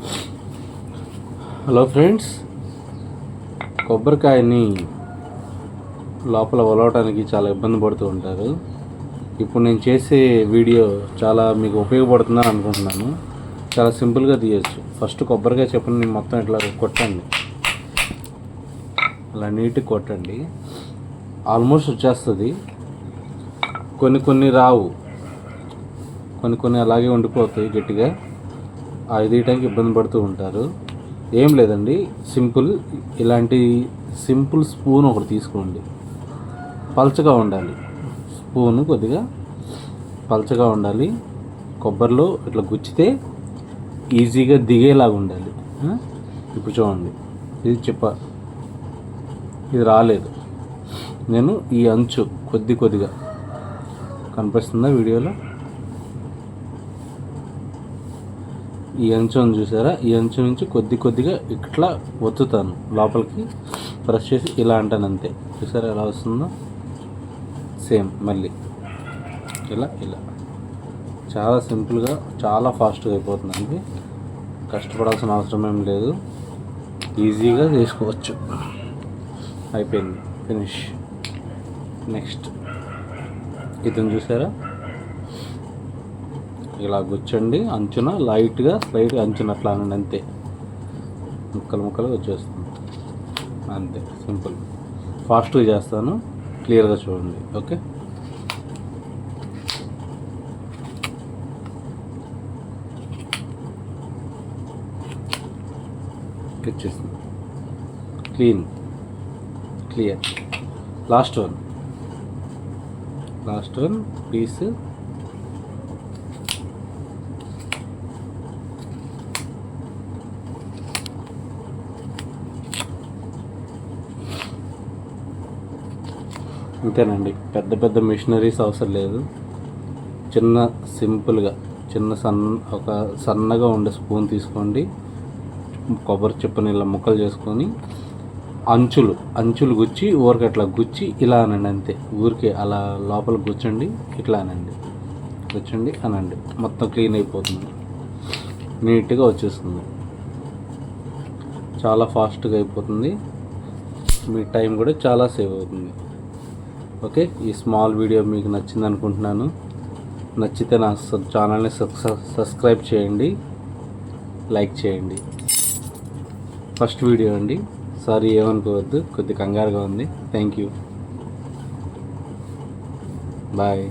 Hello friends, కొబ్బరికాయని లోపల ఒలవటానికి చాలా ఇబ్బంది పడుతూ ఉంటారు. ఇప్పుడు నేను చేసే వీడియో చాలా మీకు ఉపయోగపడుతుందని అనుకుంటున్నాను. చాలా సింపుల్గా తీయచ్చు. ఫస్ట్ కొబ్బరికాయ చెప్పని మొత్తం ఇట్లా కొట్టండి, అలా నీట్గా కొట్టండి. ఆల్మోస్ట్ వచ్చేస్తుంది. కొన్ని రావు, కొన్ని అలాగే ఉండిపోతాయి గట్టిగా. అది తీయటానికి ఇబ్బంది పడుతూ ఉంటారు. ఏం లేదండి, ఇలాంటి సింపుల్ స్పూన్ ఒకటి తీసుకోండి. పల్చగా ఉండాలి స్పూను, కొద్దిగా పల్చగా ఉండాలి. కొబ్బరిలో ఇట్లా గుచ్చితే ఈజీగా దిగేలాగా ఉండాలి. ఇప్పుడు చూడండి, ఇది ఇది రాలేదు. నేను ఈ అంచు కొద్దిగా కనిపిస్తుందా వీడియోలో? ఈ అంచుని చూసారా? ఈ అంచు నుంచి కొద్దిగా ఇట్లా ఒత్తుతాను, లోపలికి ప్రెస్ చేసి ఇలా అంటాను, అంతే. చూసారా ఎలా వస్తుందో? సేమ్ మళ్ళీ ఇలా చాలా సింపుల్గా, చాలా ఫాస్ట్గా అయిపోతుందండి. కష్టపడాల్సిన అవసరం ఏం లేదు, ఈజీగా చేసుకోవచ్చు. అయిపోయింది, ఫినిష్. నెక్స్ట్ ఇతను చూసారా? ఇలా గుచ్చండి, అంచున లైట్గా అంచున అట్లా అనండి, అంతే. ముక్కలు వచ్చేస్తుంది, అంతే. సింపుల్, ఫాస్ట్గా చేస్తాను, క్లియర్గా చూడండి. ఓకే, వచ్చేసింది. క్లియర్. Last one piece. అంతేనండి, పెద్ద మిషనరీస్ అవసరం లేదు. సింపుల్గా ఒక సన్నగా ఉండే స్పూన్ తీసుకోండి. కొబ్బరి చిప్పని ఇలా ముక్కలు చేసుకొని అంచులు గుచ్చి ఊరికి అట్లా గుచ్చి ఇలా అనండి, అంతే. ఊరికే అలా లోపల గుచ్చండి, ఇట్లా అనండి, అనండి. మొత్తం క్లీన్ అయిపోతుంది, నీట్గా వచ్చేస్తుంది. చాలా ఫాస్ట్గా అయిపోతుంది, మీ టైం కూడా చాలా సేవ్ అవుతుంది. ఓకే, ఈ స్మాల్ వీడియో మీకు నచ్చింది అనుకుంటున్నాను. నచ్చితే నా ఛానల్ని సబ్స్క్రైబ్ చేయండి, లైక్ చేయండి. ఫస్ట్ వీడియో అండి, సారీ ఏమనుకోవద్దు, కొద్ది కంగారుగా ఉంది. Thank you, bye.